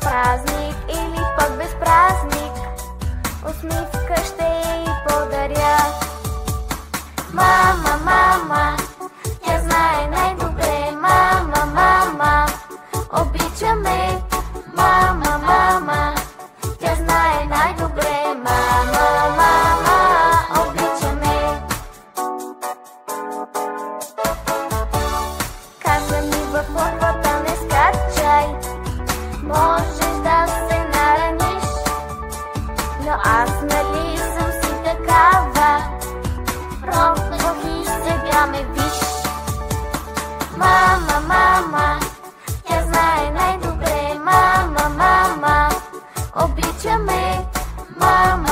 празник или пък без празник, усмивка ще й подаря. Мама, мама, тя знае най-добре. Мама, мама, обича ме. Мама, мама, тя знае най-добре. Мама, мама, обича ме. Каза ми в лодката не скачай, можеш да се нараниш, но аз нали съм си такава, пробвах и сега ме виж. Мама, мама, тя знае най-добре. Мама, мама, обича ме. Мама,